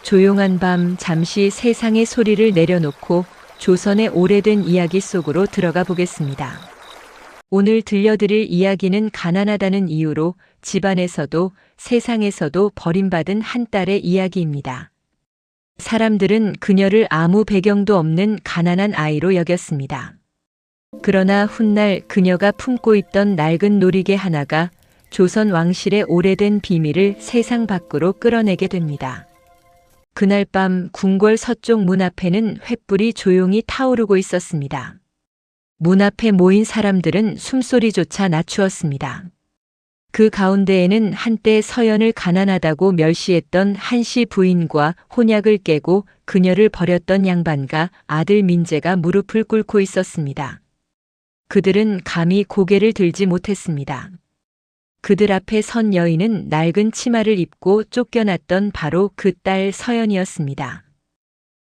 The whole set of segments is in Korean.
조용한 밤 잠시 세상의 소리를 내려놓고 조선의 오래된 이야기 속으로 들어가 보겠습니다. 오늘 들려드릴 이야기는 가난하다는 이유로 집안에서도 세상에서도 버림받은 한 딸의 이야기입니다. 사람들은 그녀를 아무 배경도 없는 가난한 아이로 여겼습니다. 그러나 훗날 그녀가 품고 있던 낡은 놀이개 하나가 조선 왕실의 오래된 비밀을 세상 밖으로 끌어내게 됩니다. 그날 밤 궁궐 서쪽 문 앞에는 횃불이 조용히 타오르고 있었습니다. 문 앞에 모인 사람들은 숨소리조차 낮추었습니다. 그 가운데에는 한때 서연을 가난하다고 멸시했던 한씨 부인과 혼약을 깨고 그녀를 버렸던 양반과 아들 민재가 무릎을 꿇고 있었습니다. 그들은 감히 고개를 들지 못했습니다. 그들 앞에 선 여인은 낡은 치마를 입고 쫓겨났던 바로 그 딸 서연이었습니다.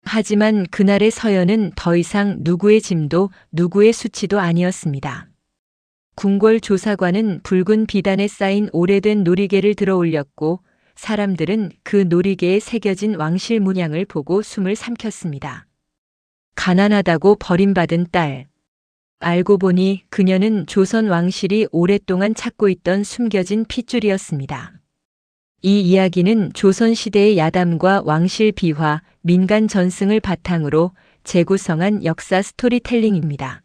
하지만 그날의 서연은 더 이상 누구의 짐도 누구의 수치도 아니었습니다. 궁궐 조사관은 붉은 비단에 쌓인 오래된 놀이개를 들어 올렸고 사람들은 그 놀이개에 새겨진 왕실 문양을 보고 숨을 삼켰습니다. 가난하다고 버림받은 딸. 알고 보니 그녀는 조선 왕실이 오랫동안 찾고 있던 숨겨진 핏줄이었습니다. 이 이야기는 조선시대의 야담과 왕실 비화, 민간 전승을 바탕으로 재구성한 역사 스토리텔링입니다.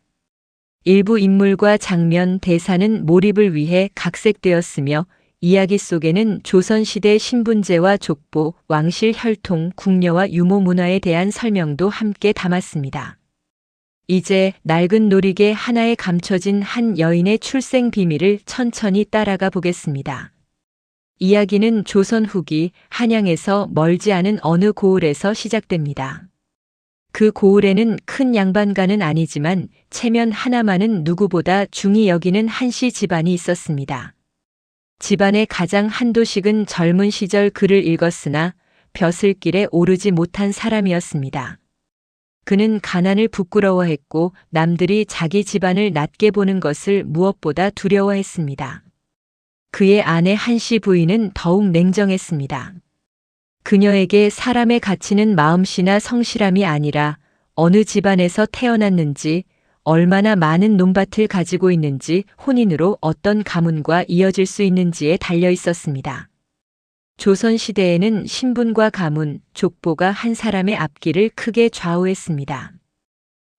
일부 인물과 장면, 대사는 몰입을 위해 각색되었으며 이야기 속에는 조선시대 신분제와 족보, 왕실 혈통, 궁녀와 유모 문화에 대한 설명도 함께 담았습니다. 이제 낡은 놀이개 하나에 감춰진 한 여인의 출생 비밀을 천천히 따라가 보겠습니다. 이야기는 조선 후기 한양에서 멀지 않은 어느 고을에서 시작됩니다. 그 고을에는 큰 양반가는 아니지만 체면 하나만은 누구보다 중히 여기는 한씨 집안이 있었습니다. 집안의 가장 한도식은 젊은 시절 글을 읽었으나 벼슬길에 오르지 못한 사람이었습니다. 그는 가난을 부끄러워했고 남들이 자기 집안을 낮게 보는 것을 무엇보다 두려워했습니다. 그의 아내 한씨 부인은 더욱 냉정했습니다. 그녀에게 사람의 가치는 마음씨나 성실함이 아니라 어느 집안에서 태어났는지, 얼마나 많은 논밭을 가지고 있는지, 혼인으로 어떤 가문과 이어질 수 있는지에 달려 있었습니다. 조선시대에는 신분과 가문, 족보가 한 사람의 앞길을 크게 좌우했습니다.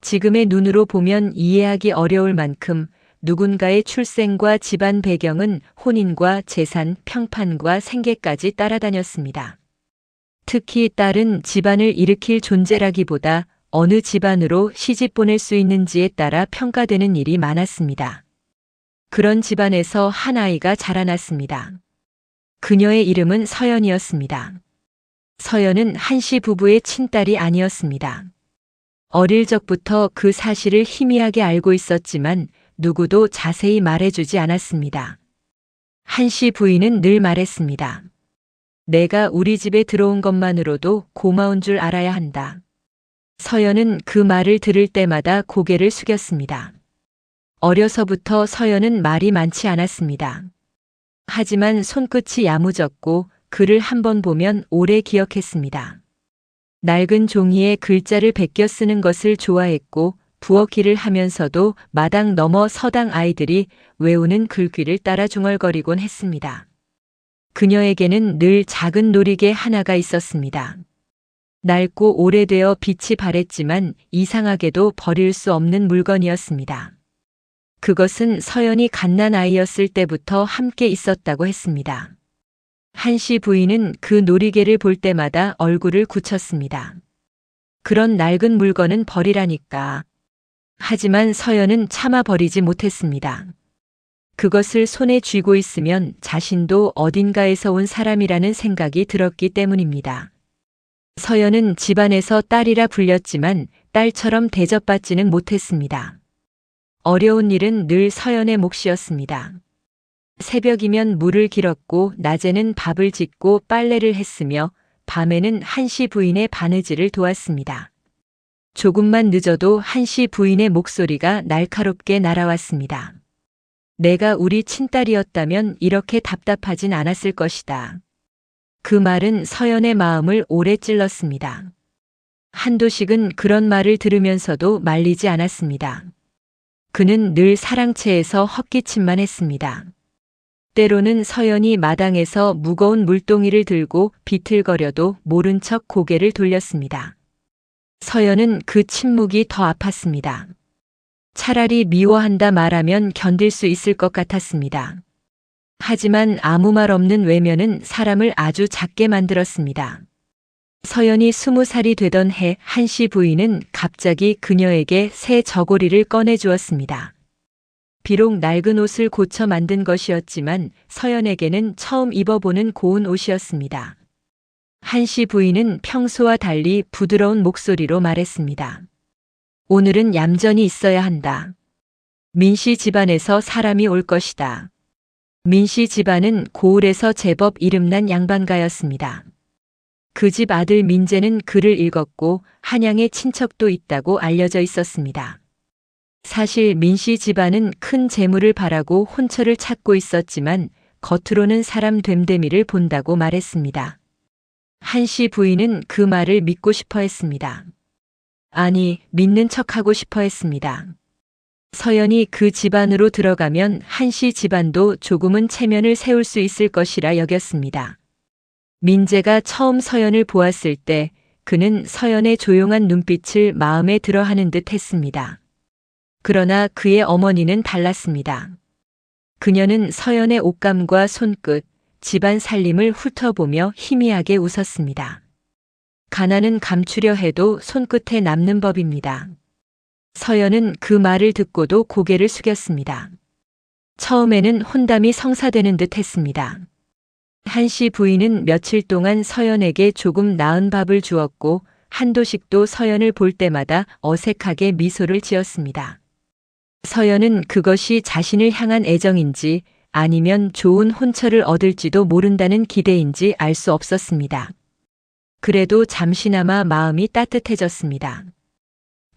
지금의 눈으로 보면 이해하기 어려울 만큼 누군가의 출생과 집안 배경은 혼인과 재산, 평판과 생계까지 따라다녔습니다. 특히 딸은 집안을 일으킬 존재라기보다 어느 집안으로 시집 보낼 수 있는지에 따라 평가되는 일이 많았습니다. 그런 집안에서 한 아이가 자라났습니다. 그녀의 이름은 서연이었습니다. 서연은 한씨 부부의 친딸이 아니었습니다. 어릴 적부터 그 사실을 희미하게 알고 있었지만 누구도 자세히 말해주지 않았습니다. 한씨 부인은 늘 말했습니다. 내가 우리 집에 들어온 것만으로도 고마운 줄 알아야 한다. 서연은 그 말을 들을 때마다 고개를 숙였습니다. 어려서부터 서연은 말이 많지 않았습니다. 하지만 손끝이 야무졌고 글을 한번 보면 오래 기억했습니다. 낡은 종이에 글자를 베껴 쓰는 것을 좋아했고 부엌일을 하면서도 마당 너머 서당 아이들이 외우는 글귀를 따라 중얼거리곤 했습니다. 그녀에게는 늘 작은 놀이개 하나가 있었습니다. 낡고 오래되어 빛이 바랬지만 이상하게도 버릴 수 없는 물건이었습니다. 그것은 서연이 갓난아이였을 때부터 함께 있었다고 했습니다. 한씨 부인은 그 놀이개를 볼 때마다 얼굴을 굳혔습니다. 그런 낡은 물건은 버리라니까. 하지만 서연은 참아 버리지 못했습니다. 그것을 손에 쥐고 있으면 자신도 어딘가에서 온 사람이라는 생각이 들었기 때문입니다. 서연은 집안에서 딸이라 불렸지만 딸처럼 대접받지는 못했습니다. 어려운 일은 늘 서연의 몫이었습니다. 새벽이면 물을 길었고 낮에는 밥을 짓고 빨래를 했으며 밤에는 한씨 부인의 바느질을 도왔습니다. 조금만 늦어도 한씨 부인의 목소리가 날카롭게 날아왔습니다. 내가 우리 친딸이었다면 이렇게 답답하진 않았을 것이다. 그 말은 서연의 마음을 오래 찔렀습니다. 한도식은 그런 말을 들으면서도 말리지 않았습니다. 그는 늘 사랑채에서 헛기침만 했습니다. 때로는 서연이 마당에서 무거운 물동이를 들고 비틀거려도 모른 척 고개를 돌렸습니다. 서연은 그 침묵이 더 아팠습니다. 차라리 미워한다 말하면 견딜 수 있을 것 같았습니다. 하지만 아무 말 없는 외면은 사람을 아주 작게 만들었습니다. 서연이 20살이 되던 해 한씨 부인은 갑자기 그녀에게 새 저고리를 꺼내주었습니다. 비록 낡은 옷을 고쳐 만든 것이었지만 서연에게는 처음 입어보는 고운 옷이었습니다. 한씨 부인은 평소와 달리 부드러운 목소리로 말했습니다. 오늘은 얌전히 있어야 한다. 민씨 집안에서 사람이 올 것이다. 민씨 집안은 고을에서 제법 이름난 양반가였습니다. 그 집 아들 민재는 글을 읽었고 한양에 친척도 있다고 알려져 있었습니다. 사실 민씨 집안은 큰 재물을 바라고 혼처를 찾고 있었지만 겉으로는 사람 됨됨이를 본다고 말했습니다. 한씨 부인은 그 말을 믿고 싶어 했습니다. 아니, 믿는 척하고 싶어 했습니다. 서연이 그 집안으로 들어가면 한씨 집안도 조금은 체면을 세울 수 있을 것이라 여겼습니다. 민재가 처음 서연을 보았을 때 그는 서연의 조용한 눈빛을 마음에 들어하는 듯 했습니다. 그러나 그의 어머니는 달랐습니다. 그녀는 서연의 옷감과 손끝, 집안 살림을 훑어보며 희미하게 웃었습니다. 가난은 감추려 해도 손끝에 남는 법입니다. 서연은 그 말을 듣고도 고개를 숙였습니다. 처음에는 혼담이 성사되는 듯 했습니다. 한씨 부인은 며칠 동안 서연에게 조금 나은 밥을 주었고 한도식도 서연을 볼 때마다 어색하게 미소를 지었습니다. 서연은 그것이 자신을 향한 애정인지 아니면 좋은 혼처를 얻을지도 모른다는 기대인지 알 수 없었습니다. 그래도 잠시나마 마음이 따뜻해졌습니다.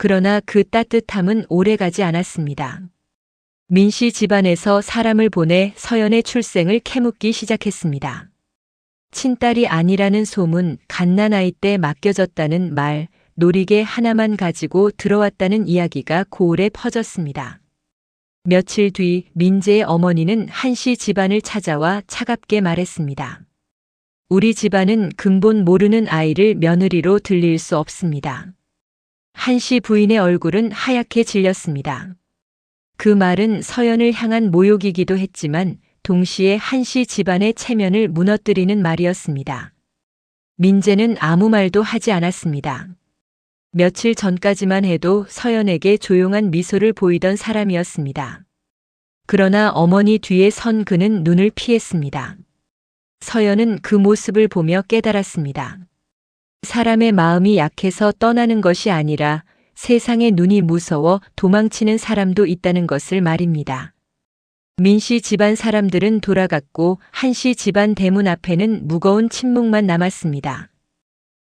그러나 그 따뜻함은 오래가지 않았습니다. 민씨 집안에서 사람을 보내 서연의 출생을 캐묻기 시작했습니다. 친딸이 아니라는 소문, 갓난아이 때 맡겨졌다는 말, 놀이개 하나만 가지고 들어왔다는 이야기가 고을에 퍼졌습니다. 며칠 뒤 민재의 어머니는 한씨 집안을 찾아와 차갑게 말했습니다. 우리 집안은 근본 모르는 아이를 며느리로 들릴 수 없습니다. 한씨 부인의 얼굴은 하얗게 질렸습니다. 그 말은 서연을 향한 모욕이기도 했지만 동시에 한씨 집안의 체면을 무너뜨리는 말이었습니다. 민재는 아무 말도 하지 않았습니다. 며칠 전까지만 해도 서연에게 조용한 미소를 보이던 사람이었습니다. 그러나 어머니 뒤에 선 그는 눈을 피했습니다. 서연은 그 모습을 보며 깨달았습니다. 사람의 마음이 약해서 떠나는 것이 아니라 세상의 눈이 무서워 도망치는 사람도 있다는 것을 말입니다. 민씨 집안 사람들은 돌아갔고 한씨 집안 대문 앞에는 무거운 침묵만 남았습니다.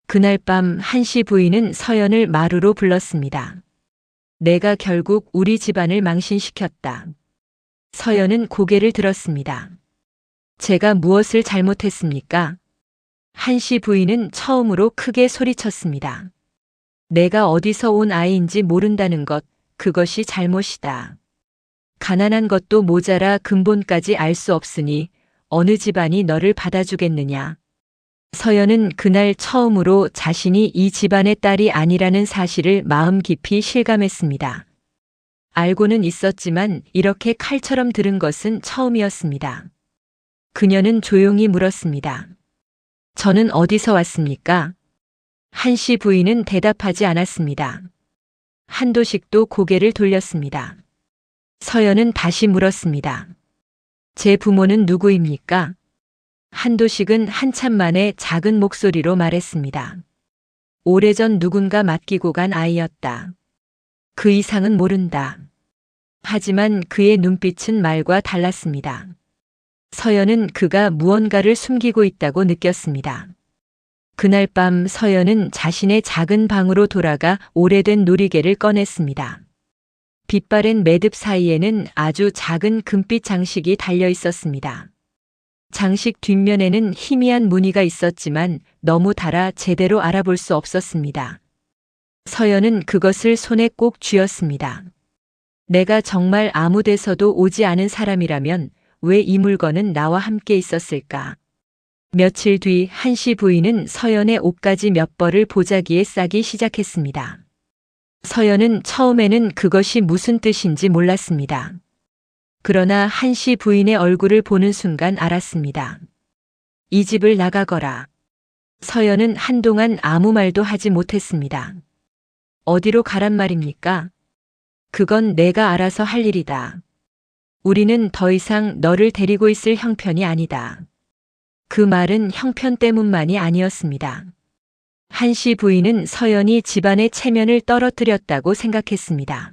그날 밤 한씨 부인은 서연을 마루로 불렀습니다. 내가 결국 우리 집안을 망신시켰다. 서연은 고개를 들었습니다. 제가 무엇을 잘못했습니까? 한씨 부인은 처음으로 크게 소리쳤습니다. 내가 어디서 온 아이인지 모른다는 것, 그것이 잘못이다. 가난한 것도 모자라 근본까지 알 수 없으니 어느 집안이 너를 받아주겠느냐. 서연은 그날 처음으로 자신이 이 집안의 딸이 아니라는 사실을 마음 깊이 실감했습니다. 알고는 있었지만 이렇게 칼처럼 들은 것은 처음이었습니다. 그녀는 조용히 물었습니다. 저는 어디서 왔습니까? 한씨 부인은 대답하지 않았습니다. 한도식도 고개를 돌렸습니다. 서연은 다시 물었습니다. 제 부모는 누구입니까? 한도식은 한참 만에 작은 목소리로 말했습니다. 오래전 누군가 맡기고 간 아이였다. 그 이상은 모른다. 하지만 그의 눈빛은 말과 달랐습니다. 서연은 그가 무언가를 숨기고 있다고 느꼈습니다. 그날 밤 서연은 자신의 작은 방으로 돌아가 오래된 놀이개를 꺼냈습니다. 빛바랜 매듭 사이에는 아주 작은 금빛 장식이 달려 있었습니다. 장식 뒷면에는 희미한 무늬가 있었지만 너무 달아 제대로 알아볼 수 없었습니다. 서연은 그것을 손에 꼭 쥐었습니다. 내가 정말 아무 데서도 오지 않은 사람이라면 왜 이 물건은 나와 함께 있었을까? 며칠 뒤 한씨 부인은 서연의 옷가지 몇 벌을 보자기에 싸기 시작했습니다. 서연은 처음에는 그것이 무슨 뜻인지 몰랐습니다. 그러나 한씨 부인의 얼굴을 보는 순간 알았습니다. 이 집을 나가거라. 서연은 한동안 아무 말도 하지 못했습니다. 어디로 가란 말입니까? 그건 내가 알아서 할 일이다. 우리는 더 이상 너를 데리고 있을 형편이 아니다. 그 말은 형편 때문만이 아니었습니다. 한씨 부인은 서연이 집안의 체면을 떨어뜨렸다고 생각했습니다.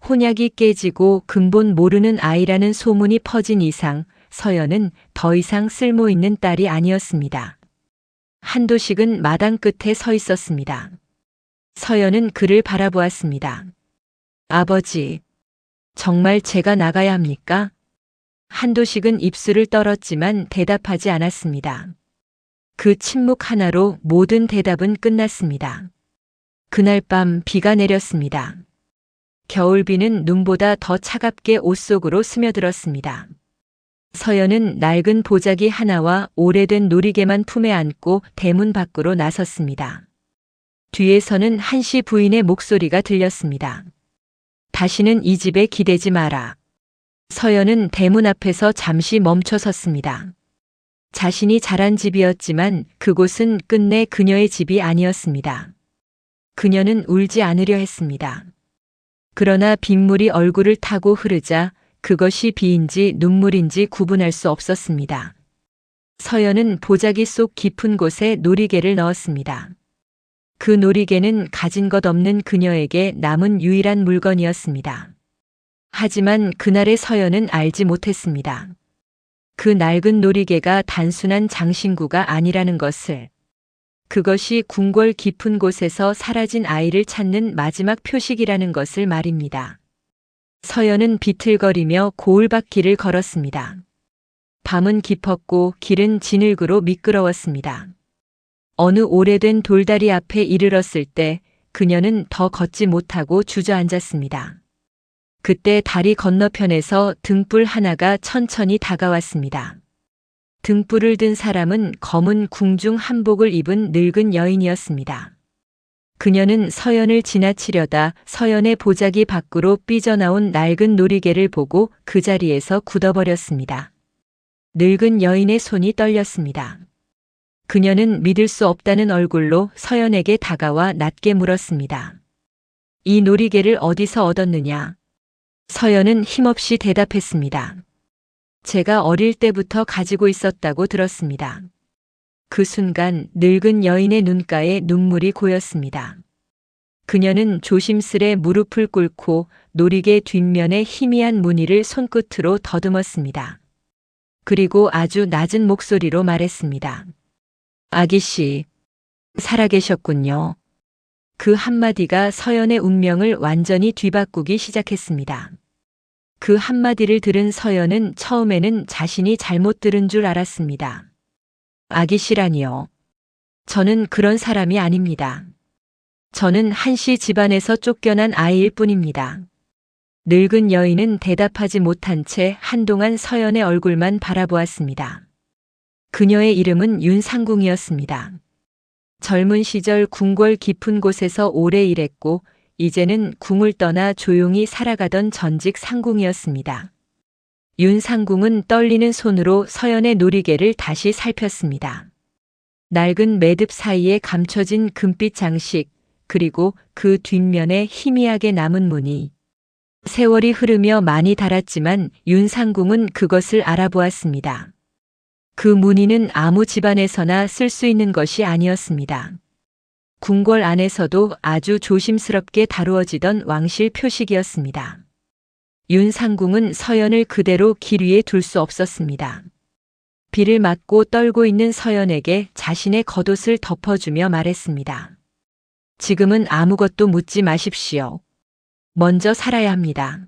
혼약이 깨지고 근본 모르는 아이라는 소문이 퍼진 이상 서연은 더 이상 쓸모 있는 딸이 아니었습니다. 한도식은 마당 끝에 서 있었습니다. 서연은 그를 바라보았습니다. 아버지, 정말 제가 나가야 합니까? 한도식은 입술을 떨었지만 대답하지 않았습니다. 그 침묵 하나로 모든 대답은 끝났습니다. 그날 밤 비가 내렸습니다. 겨울비는 눈보다 더 차갑게 옷 속으로 스며들었습니다. 서연은 낡은 보자기 하나와 오래된 놀이개만 품에 안고 대문 밖으로 나섰습니다. 뒤에서는 한씨 부인의 목소리가 들렸습니다. 다시는 이 집에 기대지 마라. 서연은 대문 앞에서 잠시 멈춰 섰습니다. 자신이 자란 집이었지만 그곳은 끝내 그녀의 집이 아니었습니다. 그녀는 울지 않으려 했습니다. 그러나 빗물이 얼굴을 타고 흐르자 그것이 비인지 눈물인지 구분할 수 없었습니다. 서연은 보자기 속 깊은 곳에 놀이개를 넣었습니다. 그 놀이개는 가진 것 없는 그녀에게 남은 유일한 물건이었습니다. 하지만 그날의 서연은 알지 못했습니다. 그 낡은 놀이개가 단순한 장신구가 아니라는 것을. 그것이 궁궐 깊은 곳에서 사라진 아이를 찾는 마지막 표식이라는 것을 말입니다. 서연은 비틀거리며 고울바길을 걸었습니다. 밤은 깊었고 길은 진흙으로 미끄러웠습니다. 어느 오래된 돌다리 앞에 이르렀을 때 그녀는 더 걷지 못하고 주저앉았습니다. 그때 다리 건너편에서 등불 하나가 천천히 다가왔습니다. 등불을 든 사람은 검은 궁중 한복을 입은 늙은 여인이었습니다. 그녀는 서연을 지나치려다 서연의 보자기 밖으로 삐져나온 낡은 놀이개를 보고 그 자리에서 굳어버렸습니다. 늙은 여인의 손이 떨렸습니다. 그녀는 믿을 수 없다는 얼굴로 서연에게 다가와 낮게 물었습니다. 이 놀이개를 어디서 얻었느냐? 서연은 힘없이 대답했습니다. 제가 어릴 때부터 가지고 있었다고 들었습니다. 그 순간 늙은 여인의 눈가에 눈물이 고였습니다. 그녀는 조심스레 무릎을 꿇고 놀이개 뒷면의 희미한 무늬를 손끝으로 더듬었습니다. 그리고 아주 낮은 목소리로 말했습니다. 아기씨, 살아계셨군요. 그 한마디가 서연의 운명을 완전히 뒤바꾸기 시작했습니다. 그 한마디를 들은 서연은 처음에는 자신이 잘못 들은 줄 알았습니다. 아기씨라니요. 저는 그런 사람이 아닙니다. 저는 한씨 집안에서 쫓겨난 아이일 뿐입니다. 늙은 여인은 대답하지 못한 채 한동안 서연의 얼굴만 바라보았습니다. 그녀의 이름은 윤상궁이었습니다. 젊은 시절 궁궐 깊은 곳에서 오래 일했고 이제는 궁을 떠나 조용히 살아가던 전직 상궁이었습니다. 윤상궁은 떨리는 손으로 서연의 놀이개를 다시 살폈습니다. 낡은 매듭 사이에 감춰진 금빛 장식, 그리고 그 뒷면에 희미하게 남은 무늬. 세월이 흐르며 많이 닳았지만 윤상궁은 그것을 알아보았습니다. 그 무늬는 아무 집안에서나 쓸 수 있는 것이 아니었습니다. 궁궐 안에서도 아주 조심스럽게 다루어지던 왕실 표식이었습니다. 윤상궁은 서연을 그대로 길 위에 둘 수 없었습니다. 비를 맞고 떨고 있는 서연에게 자신의 겉옷을 덮어주며 말했습니다. 지금은 아무것도 묻지 마십시오. 먼저 살아야 합니다.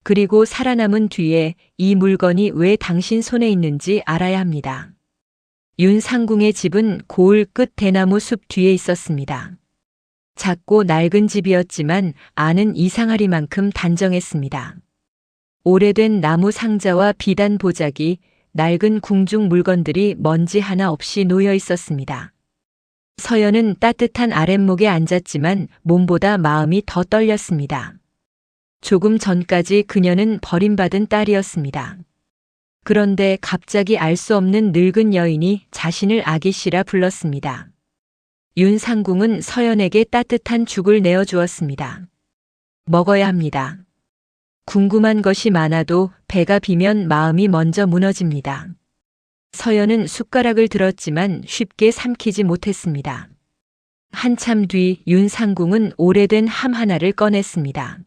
그리고 살아남은 뒤에 이 물건이 왜 당신 손에 있는지 알아야 합니다. 윤상궁의 집은 고을 끝 대나무 숲 뒤에 있었습니다. 작고 낡은 집이었지만 안은 이상하리만큼 단정했습니다. 오래된 나무 상자와 비단 보자기, 낡은 궁중 물건들이 먼지 하나 없이 놓여 있었습니다. 서연은 따뜻한 아랫목에 앉았지만 몸보다 마음이 더 떨렸습니다. 조금 전까지 그녀는 버림받은 딸이었습니다. 그런데 갑자기 알 수 없는 늙은 여인이 자신을 아기씨라 불렀습니다. 윤상궁은 서연에게 따뜻한 죽을 내어주었습니다. 먹어야 합니다. 궁금한 것이 많아도 배가 비면 마음이 먼저 무너집니다. 서연은 숟가락을 들었지만 쉽게 삼키지 못했습니다. 한참 뒤 윤상궁은 오래된 함 하나를 꺼냈습니다.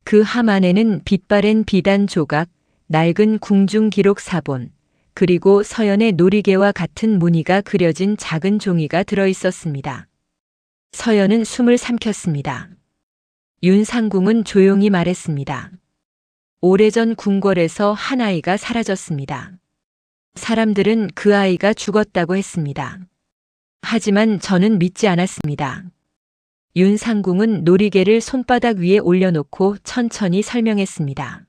그 함 안에는 빛바랜 비단 조각, 낡은 궁중 기록 사본, 그리고 서연의 놀이개와 같은 무늬가 그려진 작은 종이가 들어 있었습니다. 서연은 숨을 삼켰습니다. 윤상궁은 조용히 말했습니다. 오래전 궁궐에서 한 아이가 사라졌습니다. 사람들은 그 아이가 죽었다고 했습니다. 하지만 저는 믿지 않았습니다. 윤상궁은 놀이개를 손바닥 위에 올려놓고 천천히 설명했습니다.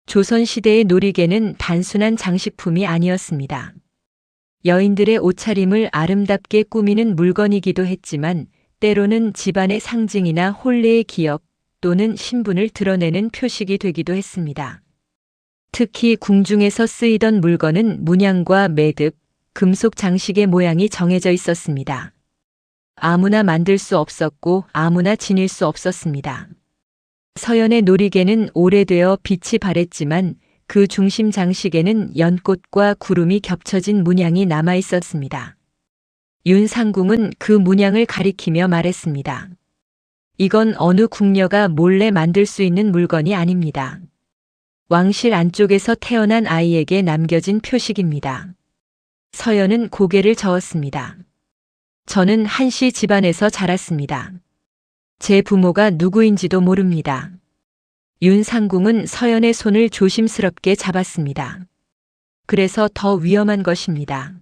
조선시대의 놀이개는 단순한 장식품이 아니었습니다. 여인들의 옷차림을 아름답게 꾸미는 물건이기도 했지만 때로는 집안의 상징이나 혼례의 기억 또는 신분을 드러내는 표식이 되기도 했습니다. 특히 궁중에서 쓰이던 물건은 문양과 매듭, 금속 장식의 모양이 정해져 있었습니다. 아무나 만들 수 없었고 아무나 지닐 수 없었습니다. 서연의 놀이개는 오래되어 빛이 바랬지만 그 중심 장식에는 연꽃과 구름이 겹쳐진 문양이 남아 있었습니다. 윤상궁은 그 문양을 가리키며 말했습니다. 이건 어느 궁녀가 몰래 만들 수 있는 물건이 아닙니다. 왕실 안쪽에서 태어난 아이에게 남겨진 표식입니다. 서연은 고개를 저었습니다. 저는 한씨 집안에서 자랐습니다. 제 부모가 누구인지도 모릅니다. 윤상궁은 서연의 손을 조심스럽게 잡았습니다. 그래서 더 위험한 것입니다.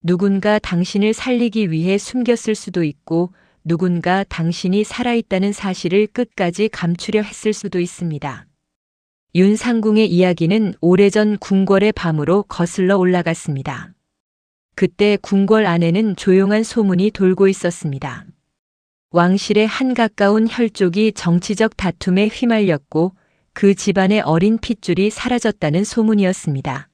누군가 당신을 살리기 위해 숨겼을 수도 있고 누군가 당신이 살아있다는 사실을 끝까지 감추려 했을 수도 있습니다. 윤상궁의 이야기는 오래전 궁궐의 밤으로 거슬러 올라갔습니다. 그때 궁궐 안에는 조용한 소문이 돌고 있었습니다. 왕실의 한 가까운 혈족이 정치적 다툼에 휘말렸고 그 집안의 어린 핏줄이 사라졌다는 소문이었습니다.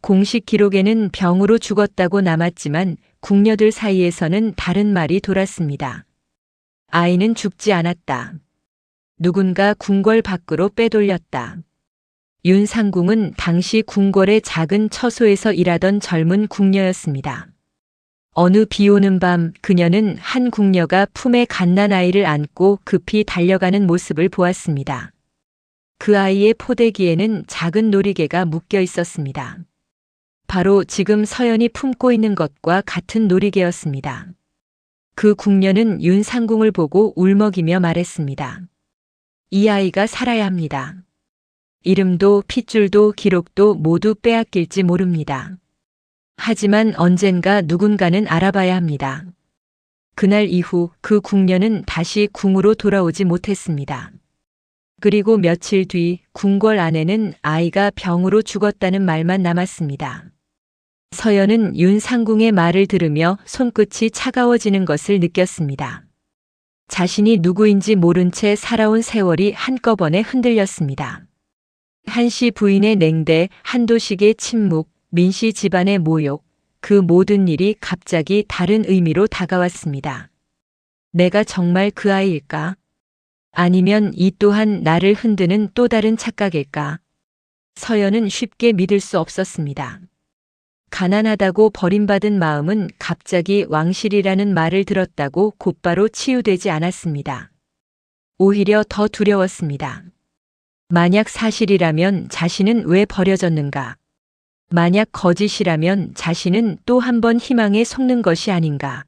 공식 기록에는 병으로 죽었다고 남았지만 궁녀들 사이에서는 다른 말이 돌았습니다. 아이는 죽지 않았다. 누군가 궁궐 밖으로 빼돌렸다. 윤상궁은 당시 궁궐의 작은 처소에서 일하던 젊은 궁녀였습니다. 어느 비 오는 밤 그녀는 한 궁녀가 품에 갓난아이를 안고 급히 달려가는 모습을 보았습니다. 그 아이의 포대기에는 작은 놀이개가 묶여 있었습니다. 바로 지금 서연이 품고 있는 것과 같은 놀이개였습니다. 그 궁녀는 윤상궁을 보고 울먹이며 말했습니다. 이 아이가 살아야 합니다. 이름도 핏줄도 기록도 모두 빼앗길지 모릅니다. 하지만 언젠가 누군가는 알아봐야 합니다. 그날 이후 그 궁녀는 다시 궁으로 돌아오지 못했습니다. 그리고 며칠 뒤 궁궐 안에는 아이가 병으로 죽었다는 말만 남았습니다. 서연은 윤상궁의 말을 들으며 손끝이 차가워지는 것을 느꼈습니다. 자신이 누구인지 모른 채 살아온 세월이 한꺼번에 흔들렸습니다. 한씨 부인의 냉대, 한도식의 침묵, 민씨 집안의 모욕, 그 모든 일이 갑자기 다른 의미로 다가왔습니다. 내가 정말 그 아이일까? 아니면 이 또한 나를 흔드는 또 다른 착각일까? 서연은 쉽게 믿을 수 없었습니다. 가난하다고 버림받은 마음은 갑자기 왕실이라는 말을 들었다고 곧바로 치유되지 않았습니다. 오히려 더 두려웠습니다. 만약 사실이라면 자신은 왜 버려졌는가? 만약 거짓이라면 자신은 또 한 번 희망에 속는 것이 아닌가?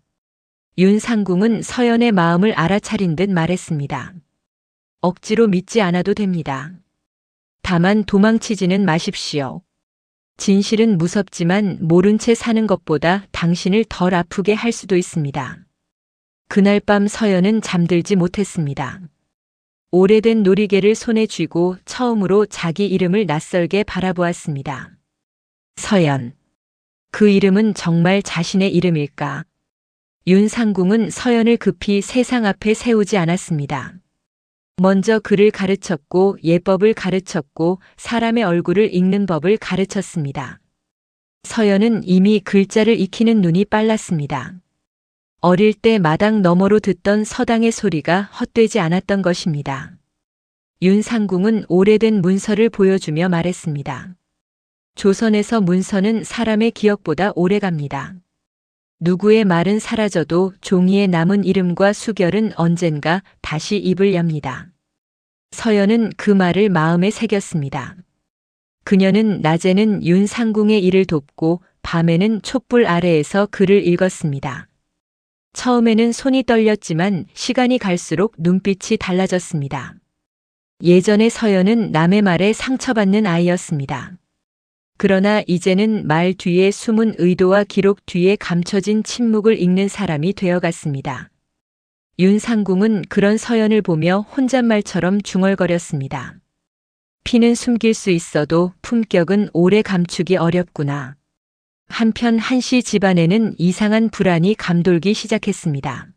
윤상궁은 서연의 마음을 알아차린 듯 말했습니다. 억지로 믿지 않아도 됩니다. 다만 도망치지는 마십시오. 진실은 무섭지만 모른 채 사는 것보다 당신을 덜 아프게 할 수도 있습니다. 그날 밤 서연은 잠들지 못했습니다. 오래된 놀이개를 손에 쥐고 처음으로 자기 이름을 낯설게 바라보았습니다. 서연. 그 이름은 정말 자신의 이름일까? 윤상궁은 서연을 급히 세상 앞에 세우지 않았습니다. 먼저 글을 가르쳤고 예법을 가르쳤고 사람의 얼굴을 읽는 법을 가르쳤습니다. 서연은 이미 글자를 익히는 눈이 빨랐습니다. 어릴 때 마당 너머로 듣던 서당의 소리가 헛되지 않았던 것입니다. 윤상궁은 오래된 문서를 보여주며 말했습니다. 조선에서 문서는 사람의 기억보다 오래갑니다. 누구의 말은 사라져도 종이에 남은 이름과 수결은 언젠가 다시 입을 엽니다. 서연은 그 말을 마음에 새겼습니다. 그녀는 낮에는 윤상궁의 일을 돕고 밤에는 촛불 아래에서 글을 읽었습니다. 처음에는 손이 떨렸지만 시간이 갈수록 눈빛이 달라졌습니다. 예전의 서연은 남의 말에 상처받는 아이였습니다. 그러나 이제는 말 뒤에 숨은 의도와 기록 뒤에 감춰진 침묵을 읽는 사람이 되어갔습니다. 윤상궁은 그런 서연을 보며 혼잣말처럼 중얼거렸습니다. 피는 숨길 수 있어도 품격은 오래 감추기 어렵구나. 한편 한씨 집안에는 이상한 불안이 감돌기 시작했습니다.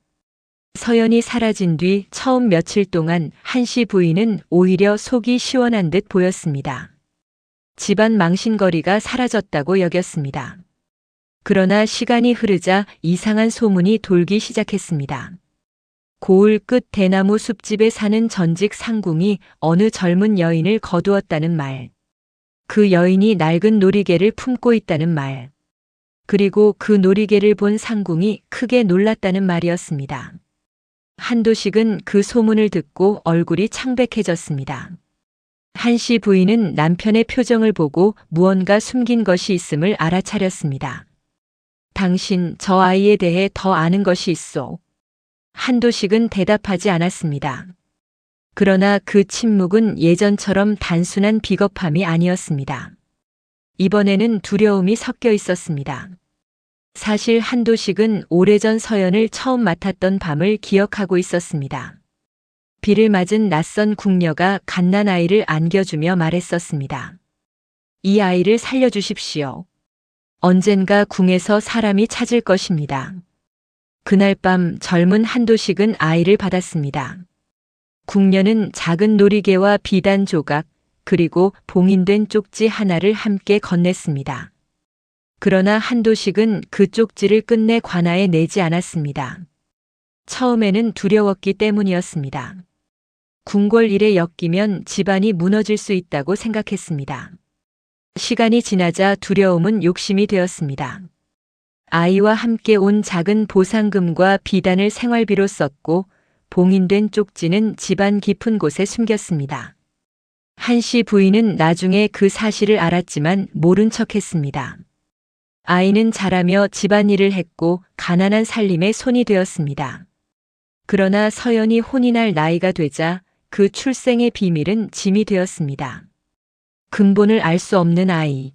서연이 사라진 뒤 처음 며칠 동안 한씨 부인은 오히려 속이 시원한 듯 보였습니다. 집안 망신거리가 사라졌다고 여겼습니다. 그러나 시간이 흐르자 이상한 소문이 돌기 시작했습니다. 고을 끝 대나무 숲집에 사는 전직 상궁이 어느 젊은 여인을 거두었다는 말. 그 여인이 낡은 놀이개를 품고 있다는 말. 그리고 그 놀이개를 본 상궁이 크게 놀랐다는 말이었습니다. 한도식은 그 소문을 듣고 얼굴이 창백해졌습니다. 한씨 부인은 남편의 표정을 보고 무언가 숨긴 것이 있음을 알아차렸습니다. 당신 저 아이에 대해 더 아는 것이 있소. 한도식은 대답하지 않았습니다. 그러나 그 침묵은 예전처럼 단순한 비겁함이 아니었습니다. 이번에는 두려움이 섞여 있었습니다. 사실 한도식은 오래전 서연을 처음 맡았던 밤을 기억하고 있었습니다. 비를 맞은 낯선 궁녀가 갓난아이를 안겨주며 말했었습니다. 이 아이를 살려주십시오. 언젠가 궁에서 사람이 찾을 것입니다. 그날 밤 젊은 한도식은 아이를 받았습니다. 궁녀는 작은 놀이개와 비단 조각, 그리고 봉인된 쪽지 하나를 함께 건넸습니다. 그러나 한도식은 그 쪽지를 끝내 관아에 내지 않았습니다. 처음에는 두려웠기 때문이었습니다. 궁궐 일에 엮이면 집안이 무너질 수 있다고 생각했습니다. 시간이 지나자 두려움은 욕심이 되었습니다. 아이와 함께 온 작은 보상금과 비단을 생활비로 썼고 봉인된 쪽지는 집안 깊은 곳에 숨겼습니다. 한씨 부인은 나중에 그 사실을 알았지만 모른 척했습니다. 아이는 자라며 집안일을 했고 가난한 살림에 손이 되었습니다. 그러나 서연이 혼이 날 나이가 되자 그 출생의 비밀은 짐이 되었습니다. 근본을 알 수 없는 아이.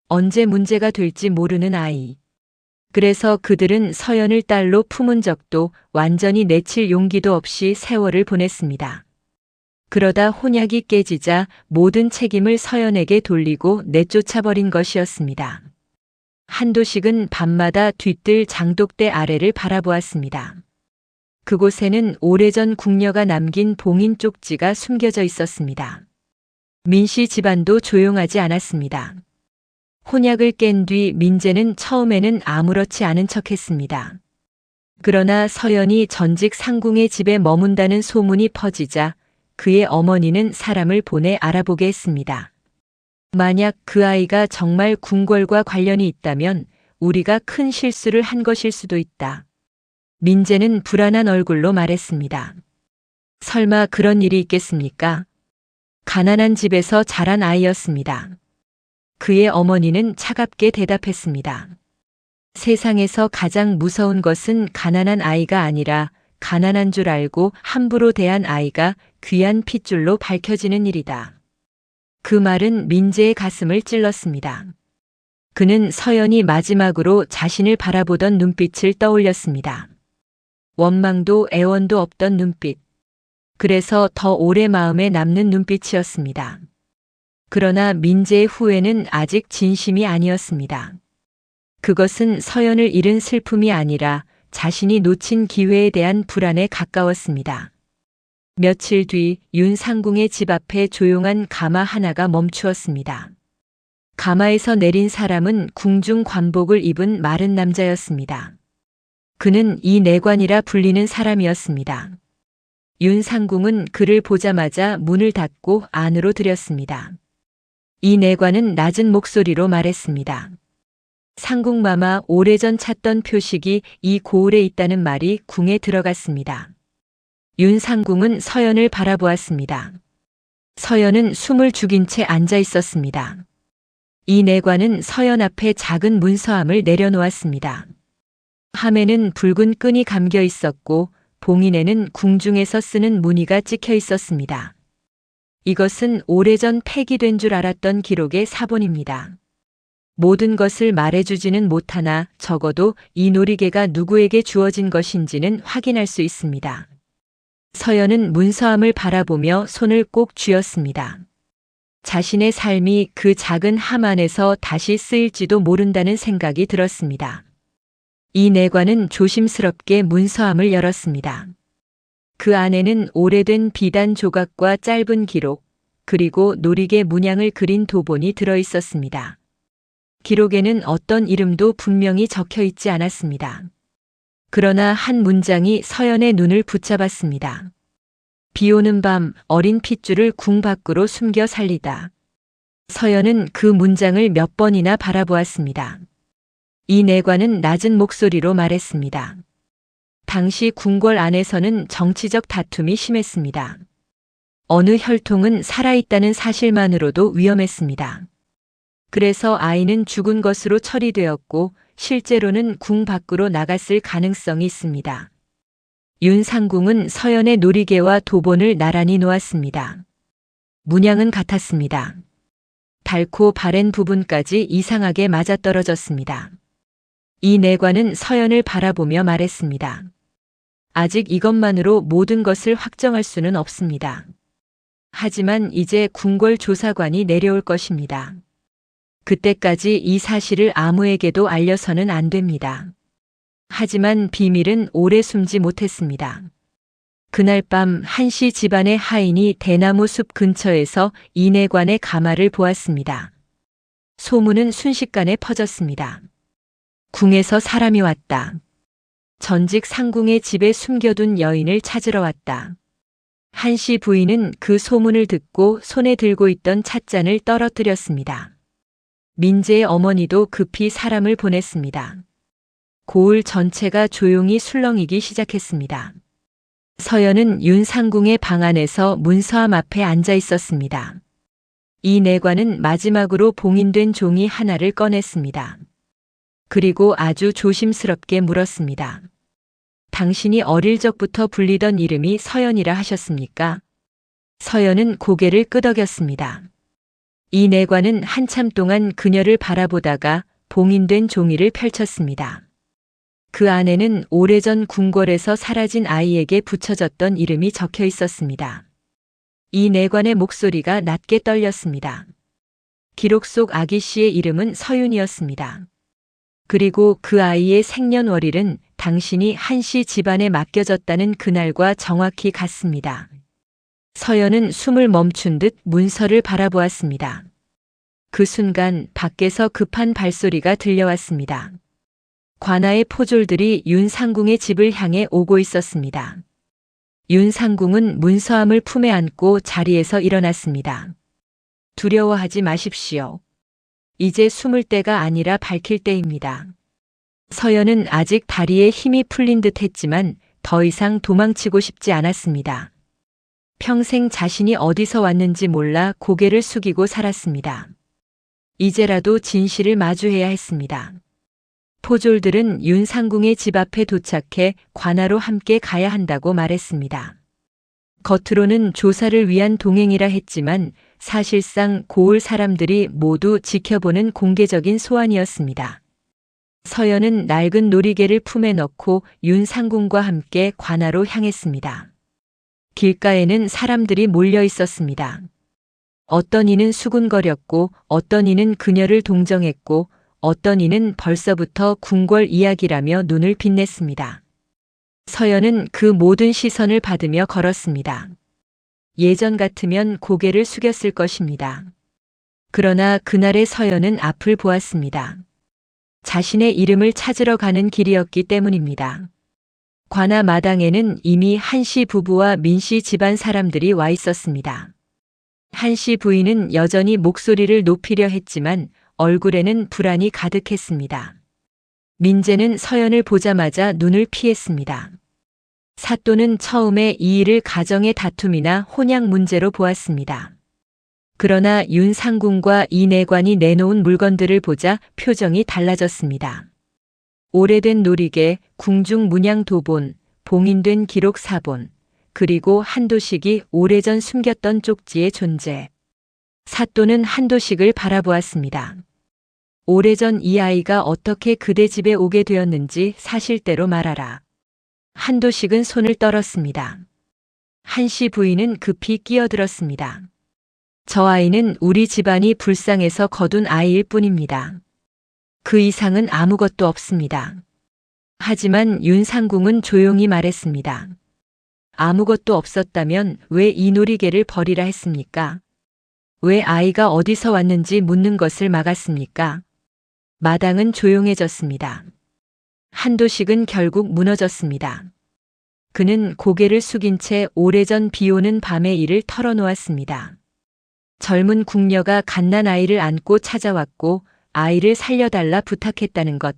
언제 문제가 될지 모르는 아이. 그래서 그들은 서연을 딸로 품은 적도 완전히 내칠 용기도 없이 세월을 보냈습니다. 그러다 혼약이 깨지자 모든 책임을 서연에게 돌리고 내쫓아버린 것이었습니다. 한도식은 밤마다 뒤뜰 장독대 아래를 바라보았습니다. 그곳에는 오래전 궁녀가 남긴 봉인 쪽지가 숨겨져 있었습니다. 민씨 집안도 조용하지 않았습니다. 혼약을 깬 뒤 민재는 처음에는 아무렇지 않은 척했습니다. 그러나 서연이 전직 상궁의 집에 머문다는 소문이 퍼지자 그의 어머니는 사람을 보내 알아보게 했습니다. 만약 그 아이가 정말 궁궐과 관련이 있다면 우리가 큰 실수를 한 것일 수도 있다. 민재는 불안한 얼굴로 말했습니다. 설마 그런 일이 있겠습니까? 가난한 집에서 자란 아이였습니다. 그의 어머니는 차갑게 대답했습니다. 세상에서 가장 무서운 것은 가난한 아이가 아니라 가난한 줄 알고 함부로 대한 아이가 귀한 핏줄로 밝혀지는 일이다. 그 말은 민재의 가슴을 찔렀습니다. 그는 서연이 마지막으로 자신을 바라보던 눈빛을 떠올렸습니다. 원망도 애원도 없던 눈빛. 그래서 더 오래 마음에 남는 눈빛이었습니다. 그러나 민재의 후회는 아직 진심이 아니었습니다. 그것은 서연을 잃은 슬픔이 아니라 자신이 놓친 기회에 대한 불안에 가까웠습니다. 며칠 뒤 윤상궁의 집 앞에 조용한 가마 하나가 멈추었습니다. 가마에서 내린 사람은 궁중 관복을 입은 마른 남자였습니다. 그는 이내관이라 불리는 사람이었습니다. 윤상궁은 그를 보자마자 문을 닫고 안으로 들였습니다. 이내관은 낮은 목소리로 말했습니다. 상궁마마 오래전 찾던 표식이 이 고을에 있다는 말이 궁에 들어갔습니다. 윤상궁은 서연을 바라보았습니다. 서연은 숨을 죽인 채 앉아 있었습니다. 이내관은 서연 앞에 작은 문서함을 내려놓았습니다. 함에는 붉은 끈이 감겨 있었고 봉인에는 궁중에서 쓰는 문의가 찍혀 있었습니다. 이것은 오래전 폐기된 줄 알았던 기록의 사본입니다. 모든 것을 말해주지는 못하나 적어도 이 놀이개가 누구에게 주어진 것인지는 확인할 수 있습니다. 서연은 문서함을 바라보며 손을 꼭 쥐었습니다. 자신의 삶이 그 작은 함 안에서 다시 쓰일지도 모른다는 생각이 들었습니다. 이내관은 조심스럽게 문서함을 열었습니다. 그 안에는 오래된 비단 조각과 짧은 기록, 그리고 놀이개 문양을 그린 도본이 들어 있었습니다. 기록에는 어떤 이름도 분명히 적혀 있지 않았습니다. 그러나 한 문장이 서연의 눈을 붙잡았습니다. 비 오는 밤 어린 핏줄을 궁 밖으로 숨겨 살리다. 서연은 그 문장을 몇 번이나 바라보았습니다. 이 내관은 낮은 목소리로 말했습니다. 당시 궁궐 안에서는 정치적 다툼이 심했습니다. 어느 혈통은 살아있다는 사실만으로도 위험했습니다. 그래서 아이는 죽은 것으로 처리되었고 실제로는 궁 밖으로 나갔을 가능성이 있습니다. 윤상궁은 서연의 놀이개와 도본을 나란히 놓았습니다. 문양은 같았습니다. 닳고 바랜 부분까지 이상하게 맞아떨어졌습니다. 이 내관은 서연을 바라보며 말했습니다. 아직 이것만으로 모든 것을 확정할 수는 없습니다. 하지만 이제 궁궐 조사관이 내려올 것입니다. 그때까지 이 사실을 아무에게도 알려서는 안 됩니다. 하지만 비밀은 오래 숨지 못했습니다. 그날 밤 한씨 집안의 하인이 대나무 숲 근처에서 이내관의 가마를 보았습니다. 소문은 순식간에 퍼졌습니다. 궁에서 사람이 왔다. 전직 상궁의 집에 숨겨둔 여인을 찾으러 왔다. 한씨 부인은 그 소문을 듣고 손에 들고 있던 찻잔을 떨어뜨렸습니다. 민재의 어머니도 급히 사람을 보냈습니다. 고을 전체가 조용히 술렁이기 시작했습니다. 서연은 윤상궁의 방 안에서 문서함 앞에 앉아 있었습니다. 이 내관은 마지막으로 봉인된 종이 하나를 꺼냈습니다. 그리고 아주 조심스럽게 물었습니다. 당신이 어릴 적부터 불리던 이름이 서연이라 하셨습니까? 서연은 고개를 끄덕였습니다. 이 내관은 한참 동안 그녀를 바라보다가 봉인된 종이를 펼쳤습니다. 그 안에는 오래전 궁궐에서 사라진 아이에게 붙여졌던 이름이 적혀 있었습니다. 이 내관의 목소리가 낮게 떨렸습니다. 기록 속 아기 씨의 이름은 서윤이었습니다. 그리고 그 아이의 생년월일은 당신이 한씨 집안에 맡겨졌다는 그날과 정확히 같습니다. 서연은 숨을 멈춘 듯 문서를 바라보았습니다. 그 순간 밖에서 급한 발소리가 들려왔습니다. 관아의 포졸들이 윤상궁의 집을 향해 오고 있었습니다. 윤상궁은 문서함을 품에 안고 자리에서 일어났습니다. 두려워하지 마십시오. 이제 숨을 때가 아니라 밝힐 때입니다. 서연은 아직 다리에 힘이 풀린 듯 했지만 더 이상 도망치고 싶지 않았습니다. 평생 자신이 어디서 왔는지 몰라 고개를 숙이고 살았습니다. 이제라도 진실을 마주해야 했습니다. 포졸들은 윤상궁의 집 앞에 도착해 관아로 함께 가야 한다고 말했습니다. 겉으로는 조사를 위한 동행이라 했지만 사실상 고을 사람들이 모두 지켜보는 공개적인 소환이었습니다. 서연은 낡은 놀이개를 품에 넣고 윤상궁과 함께 관아로 향했습니다. 길가에는 사람들이 몰려 있었습니다. 어떤 이는 수군거렸고 어떤 이는 그녀를 동정했고 어떤 이는 벌써부터 궁궐 이야기라며 눈을 빛냈습니다. 서연은 그 모든 시선을 받으며 걸었습니다. 예전 같으면 고개를 숙였을 것입니다. 그러나 그날의 서연은 앞을 보았습니다. 자신의 이름을 찾으러 가는 길이었기 때문입니다. 관아 마당에는 이미 한씨 부부와 민씨 집안 사람들이 와 있었습니다. 한씨 부인은 여전히 목소리를 높이려 했지만 얼굴에는 불안이 가득했습니다. 민재는 서연을 보자마자 눈을 피했습니다. 사또는 처음에 이 일을 가정의 다툼이나 혼약 문제로 보았습니다. 그러나 윤상궁과 이 내관이 내놓은 물건들을 보자 표정이 달라졌습니다. 오래된 놀이개, 궁중 문양 도본, 봉인된 기록 사본, 그리고 한도식이 오래전 숨겼던 쪽지의 존재. 사또는 한도식을 바라보았습니다. 오래전 이 아이가 어떻게 그대 집에 오게 되었는지 사실대로 말하라. 한도식은 손을 떨었습니다. 한씨 부인은 급히 끼어들었습니다. 저 아이는 우리 집안이 불쌍해서 거둔 아이일 뿐입니다. 그 이상은 아무것도 없습니다. 하지만 윤상궁은 조용히 말했습니다. 아무것도 없었다면 왜 이 놀이개를 버리라 했습니까? 왜 아이가 어디서 왔는지 묻는 것을 막았습니까? 마당은 조용해졌습니다. 한도식은 결국 무너졌습니다. 그는 고개를 숙인 채 오래전 비오는 밤의 일을 털어놓았습니다. 젊은 궁녀가 갓난 아이를 안고 찾아왔고 아이를 살려달라 부탁했다는 것.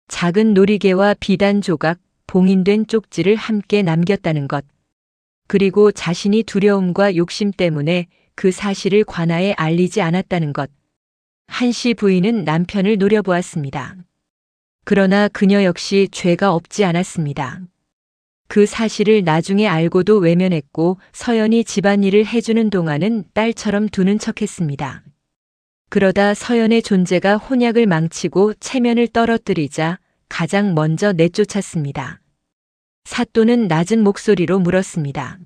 작은 놀이개와 비단 조각, 봉인된 쪽지를 함께 남겼다는 것. 그리고 자신이 두려움과 욕심 때문에 그 사실을 관아에 알리지 않았다는 것. 한씨 부인은 남편을 노려보았습니다. 그러나 그녀 역시 죄가 없지 않았습니다. 그 사실을 나중에 알고도 외면했고 서연이 집안일을 해주는 동안은 딸처럼 두는 척했습니다. 그러다 서연의 존재가 혼약을 망치고 체면을 떨어뜨리자 가장 먼저 내쫓았습니다. 사또는 낮은 목소리로 물었습니다.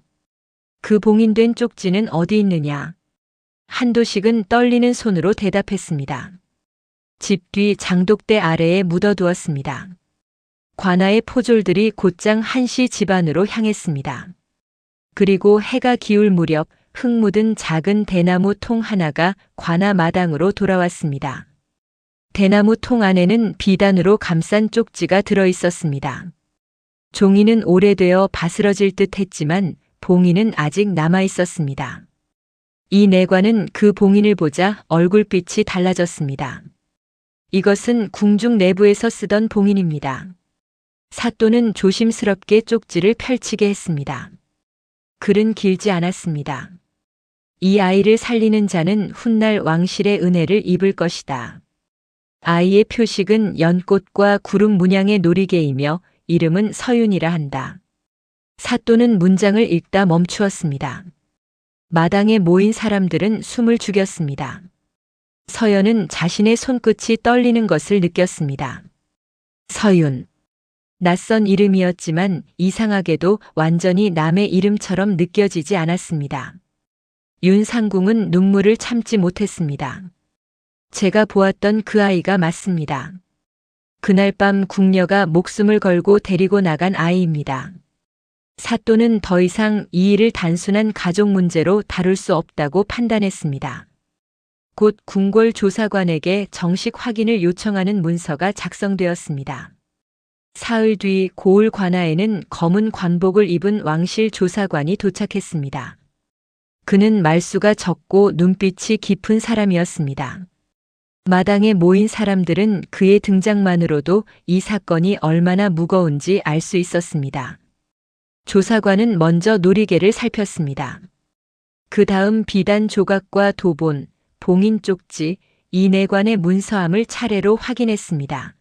그 봉인된 쪽지는 어디 있느냐? 한도식은 떨리는 손으로 대답했습니다. 집 뒤 장독대 아래에 묻어두었습니다. 관아의 포졸들이 곧장 한씨 집안으로 향했습니다. 그리고 해가 기울 무렵 흙 묻은 작은 대나무 통 하나가 관아 마당으로 돌아왔습니다. 대나무 통 안에는 비단으로 감싼 쪽지가 들어 있었습니다. 종이는 오래되어 바스러질 듯 했지만 봉인은 아직 남아 있었습니다. 이 내관은 그 봉인을 보자 얼굴빛이 달라졌습니다. 이것은 궁중 내부에서 쓰던 봉인입니다. 사또는 조심스럽게 쪽지를 펼치게 했습니다. 글은 길지 않았습니다. 이 아이를 살리는 자는 훗날 왕실의 은혜를 입을 것이다. 아이의 표식은 연꽃과 구름 문양의 놀이개이며 이름은 서윤이라 한다. 사또는 문장을 읽다 멈추었습니다. 마당에 모인 사람들은 숨을 죽였습니다. 서연은 자신의 손끝이 떨리는 것을 느꼈습니다. 서윤. 낯선 이름이었지만 이상하게도 완전히 남의 이름처럼 느껴지지 않았습니다. 윤상궁은 눈물을 참지 못했습니다. 제가 보았던 그 아이가 맞습니다. 그날 밤 궁녀가 목숨을 걸고 데리고 나간 아이입니다. 사또는 더 이상 이 일을 단순한 가족 문제로 다룰 수 없다고 판단했습니다. 곧 궁궐 조사관에게 정식 확인을 요청하는 문서가 작성되었습니다. 사흘 뒤 고을 관아에는 검은 관복을 입은 왕실 조사관이 도착했습니다. 그는 말수가 적고 눈빛이 깊은 사람이었습니다. 마당에 모인 사람들은 그의 등장만으로도 이 사건이 얼마나 무거운지 알 수 있었습니다. 조사관은 먼저 놀이개를 살폈습니다. 그 다음 비단 조각과 도본, 봉인 쪽지, 이 내관의 문서함을 차례로 확인했습니다.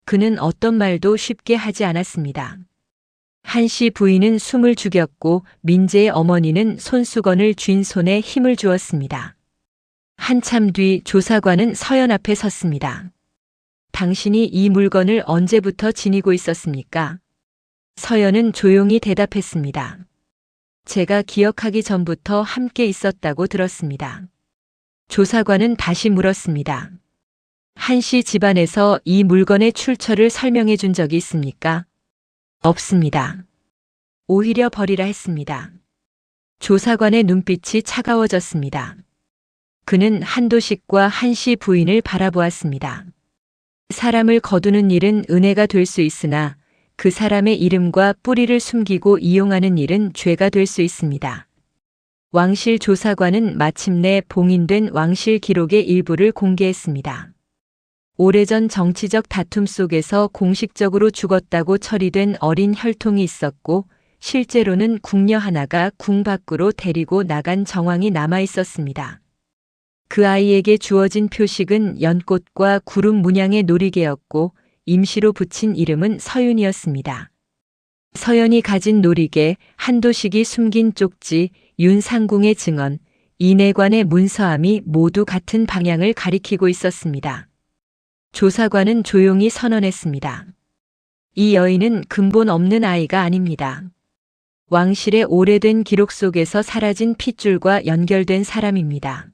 그는 어떤 말도 쉽게 하지 않았습니다. 한씨 부인은 숨을 죽였고 민재의 어머니는 손수건을 쥔 손에 힘을 주었습니다. 한참 뒤 조사관은 서연 앞에 섰습니다. 당신이 이 물건을 언제부터 지니고 있었습니까? 서연은 조용히 대답했습니다. 제가 기억하기 전부터 함께 있었다고 들었습니다. 조사관은 다시 물었습니다. 한씨 집안에서 이 물건의 출처를 설명해 준 적이 있습니까? 없습니다. 오히려 버리라 했습니다. 조사관의 눈빛이 차가워졌습니다. 그는 한도식과 한씨 부인을 바라보았습니다. 사람을 거두는 일은 은혜가 될 수 있으나 그 사람의 이름과 뿌리를 숨기고 이용하는 일은 죄가 될 수 있습니다. 왕실 조사관은 마침내 봉인된 왕실 기록의 일부를 공개했습니다. 오래전 정치적 다툼 속에서 공식적으로 죽었다고 처리된 어린 혈통이 있었고 실제로는 궁녀 하나가 궁 밖으로 데리고 나간 정황이 남아 있었습니다. 그 아이에게 주어진 표식은 연꽃과 구름 문양의 놀이개였고 임시로 붙인 이름은 서윤이었습니다. 서연이 가진 놀이개, 한도식이 숨긴 쪽지, 윤상궁의 증언, 이내관의 문서함이 모두 같은 방향을 가리키고 있었습니다. 조사관은 조용히 선언했습니다. 이 여인은 근본 없는 아이가 아닙니다. 왕실의 오래된 기록 속에서 사라진 핏줄과 연결된 사람입니다.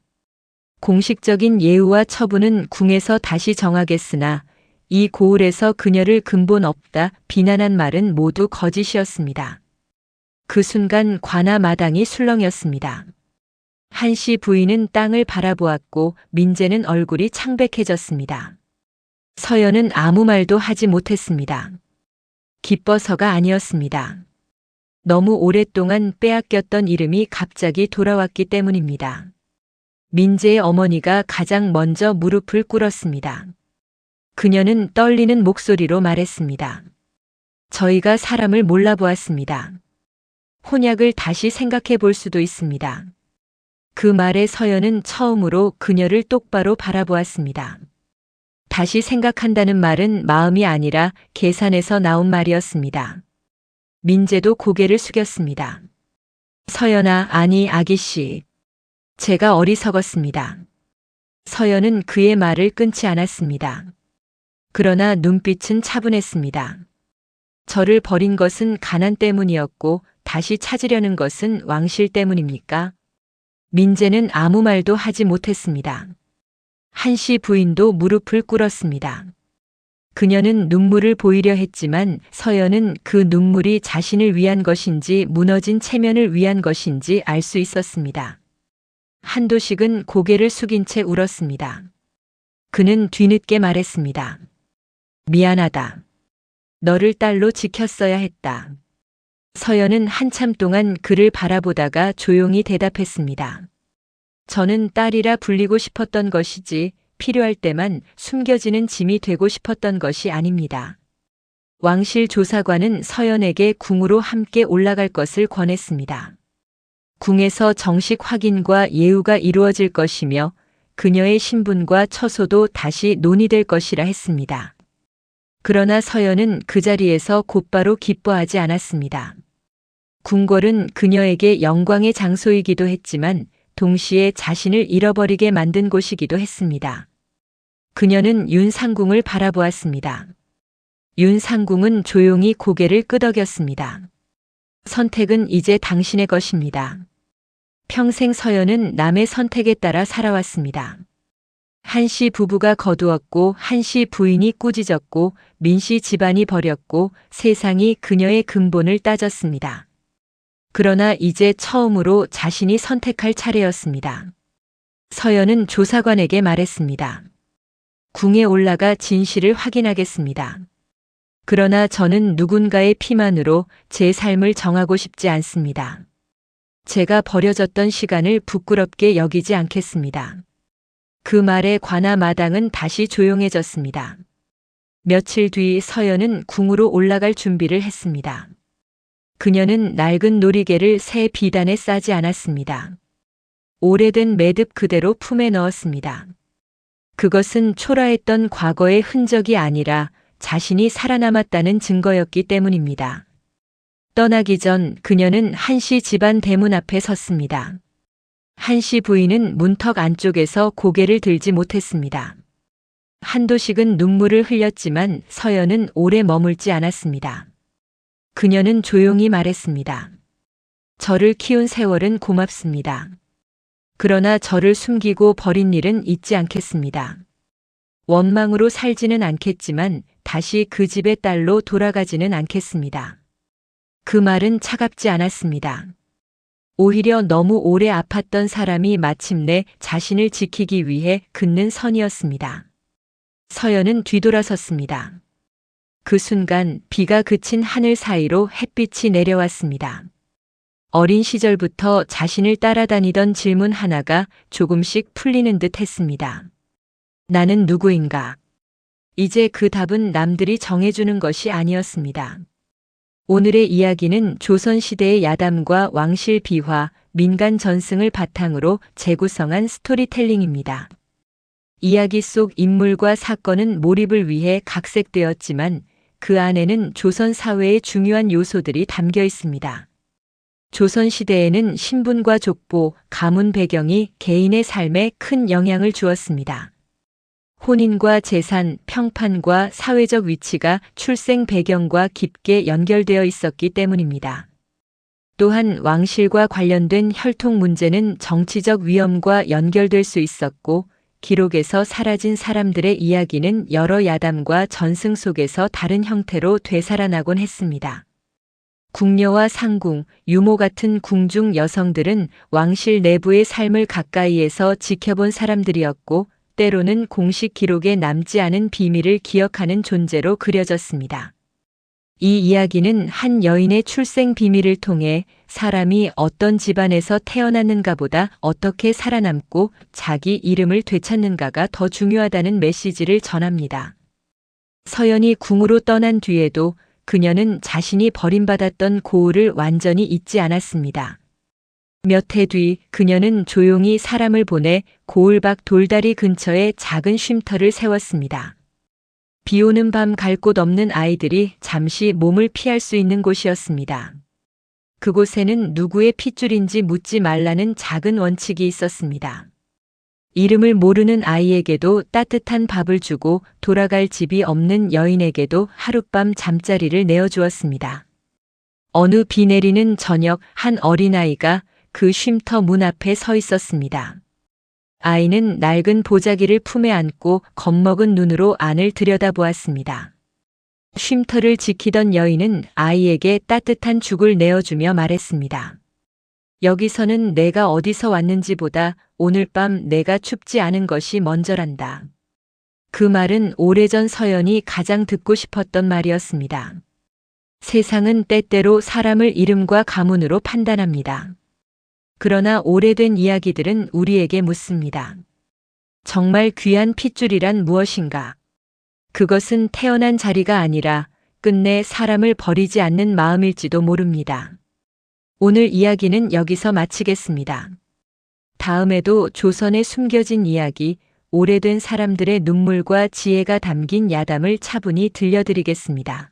공식적인 예우와 처분은 궁에서 다시 정하겠으나 이 고을에서 그녀를 근본 없다 비난한 말은 모두 거짓이었습니다. 그 순간 관아 마당이 술렁였습니다. 한씨 부인은 땅을 바라보았고 민재는 얼굴이 창백해졌습니다. 서연은 아무 말도 하지 못했습니다. 기뻐서가 아니었습니다. 너무 오랫동안 빼앗겼던 이름이 갑자기 돌아왔기 때문입니다. 민재의 어머니가 가장 먼저 무릎을 꿇었습니다. 그녀는 떨리는 목소리로 말했습니다. 저희가 사람을 몰라보았습니다. 혼약을 다시 생각해 볼 수도 있습니다. 그 말에 서연은 처음으로 그녀를 똑바로 바라보았습니다. 다시 생각한다는 말은 마음이 아니라 계산에서 나온 말이었습니다. 민재도 고개를 숙였습니다. 서연아, 아니 아기씨. 제가 어리석었습니다. 서연은 그의 말을 끊지 않았습니다. 그러나 눈빛은 차분했습니다. 저를 버린 것은 가난 때문이었고 다시 찾으려는 것은 왕실 때문입니까? 민재는 아무 말도 하지 못했습니다. 한씨 부인도 무릎을 꿇었습니다. 그녀는 눈물을 보이려 했지만 서연은 그 눈물이 자신을 위한 것인지 무너진 체면을 위한 것인지 알 수 있었습니다. 한도식은 고개를 숙인 채 울었습니다. 그는 뒤늦게 말했습니다. 미안하다. 너를 딸로 지켰어야 했다. 서연은 한참 동안 그를 바라보다가 조용히 대답했습니다. 저는 딸이라 불리고 싶었던 것이지 필요할 때만 숨겨지는 짐이 되고 싶었던 것이 아닙니다. 왕실 조사관은 서연에게 궁으로 함께 올라갈 것을 권했습니다. 궁에서 정식 확인과 예우가 이루어질 것이며 그녀의 신분과 처소도 다시 논의될 것이라 했습니다. 그러나 서연은 그 자리에서 곧바로 기뻐하지 않았습니다. 궁궐은 그녀에게 영광의 장소이기도 했지만 동시에 자신을 잃어버리게 만든 곳이기도 했습니다. 그녀는 윤상궁을 바라보았습니다. 윤상궁은 조용히 고개를 끄덕였습니다. 선택은 이제 당신의 것입니다. 평생 서연은 남의 선택에 따라 살아왔습니다. 한씨 부부가 거두었고 한씨 부인이 꾸짖었고 민씨 집안이 버렸고 세상이 그녀의 근본을 따졌습니다. 그러나 이제 처음으로 자신이 선택할 차례였습니다. 서연은 조사관에게 말했습니다. 궁에 올라가 진실을 확인하겠습니다. 그러나 저는 누군가의 피만으로 제 삶을 정하고 싶지 않습니다. 제가 버려졌던 시간을 부끄럽게 여기지 않겠습니다. 그 말에 관아 마당은 다시 조용해졌습니다. 며칠 뒤 서연은 궁으로 올라갈 준비를 했습니다. 그녀는 낡은 놀이개를 새 비단에 싸지 않았습니다. 오래된 매듭 그대로 품에 넣었습니다. 그것은 초라했던 과거의 흔적이 아니라 자신이 살아남았다는 증거였기 때문입니다. 떠나기 전 그녀는 한씨 집안 대문 앞에 섰습니다. 한씨 부인은 문턱 안쪽에서 고개를 들지 못했습니다. 한도식은 눈물을 흘렸지만 서연은 오래 머물지 않았습니다. 그녀는 조용히 말했습니다. 저를 키운 세월은 고맙습니다. 그러나 저를 숨기고 버린 일은 잊지 않겠습니다. 원망으로 살지는 않겠지만 다시 그 집의 딸로 돌아가지는 않겠습니다. 그 말은 차갑지 않았습니다. 오히려 너무 오래 아팠던 사람이 마침내 자신을 지키기 위해 긋는 선이었습니다. 서연은 뒤돌아섰습니다. 그 순간 비가 그친 하늘 사이로 햇빛이 내려왔습니다. 어린 시절부터 자신을 따라다니던 질문 하나가 조금씩 풀리는 듯 했습니다. 나는 누구인가? 이제 그 답은 남들이 정해주는 것이 아니었습니다. 오늘의 이야기는 조선시대의 야담과 왕실 비화, 민간 전승을 바탕으로 재구성한 스토리텔링입니다. 이야기 속 인물과 사건은 몰입을 위해 각색되었지만 그 안에는 조선 사회의 중요한 요소들이 담겨 있습니다. 조선시대에는 신분과 족보, 가문 배경이 개인의 삶에 큰 영향을 주었습니다. 혼인과 재산, 평판과 사회적 위치가 출생 배경과 깊게 연결되어 있었기 때문입니다. 또한 왕실과 관련된 혈통 문제는 정치적 위험과 연결될 수 있었고, 기록에서 사라진 사람들의 이야기는 여러 야담과 전승 속에서 다른 형태로 되살아나곤 했습니다. 궁녀와 상궁, 유모 같은 궁중 여성들은 왕실 내부의 삶을 가까이에서 지켜본 사람들이었고, 때로는 공식 기록에 남지 않은 비밀을 기억하는 존재로 그려졌습니다. 이 이야기는 한 여인의 출생 비밀을 통해 사람이 어떤 집안에서 태어났는가보다 어떻게 살아남고 자기 이름을 되찾는가가 더 중요하다는 메시지를 전합니다. 서연이 궁으로 떠난 뒤에도 그녀는 자신이 버림받았던 고을을 완전히 잊지 않았습니다. 몇 해 뒤 그녀는 조용히 사람을 보내 고을 밖 돌다리 근처에 작은 쉼터를 세웠습니다. 비 오는 밤 갈 곳 없는 아이들이 잠시 몸을 피할 수 있는 곳이었습니다. 그곳에는 누구의 핏줄인지 묻지 말라는 작은 원칙이 있었습니다. 이름을 모르는 아이에게도 따뜻한 밥을 주고 돌아갈 집이 없는 여인에게도 하룻밤 잠자리를 내어주었습니다. 어느 비 내리는 저녁 한 어린아이가 그 쉼터 문 앞에 서 있었습니다. 아이는 낡은 보자기를 품에 안고 겁먹은 눈으로 안을 들여다보았습니다. 쉼터를 지키던 여인은 아이에게 따뜻한 죽을 내어주며 말했습니다. 여기서는 내가 어디서 왔는지보다 오늘 밤 내가 춥지 않은 것이 먼저란다. 그 말은 오래전 서연이 가장 듣고 싶었던 말이었습니다. 세상은 때때로 사람을 이름과 가문으로 판단합니다. 그러나 오래된 이야기들은 우리에게 묻습니다. 정말 귀한 핏줄이란 무엇인가? 그것은 태어난 자리가 아니라 끝내 사람을 버리지 않는 마음일지도 모릅니다. 오늘 이야기는 여기서 마치겠습니다. 다음에도 조선의 숨겨진 이야기, 오래된 사람들의 눈물과 지혜가 담긴 야담을 차분히 들려드리겠습니다.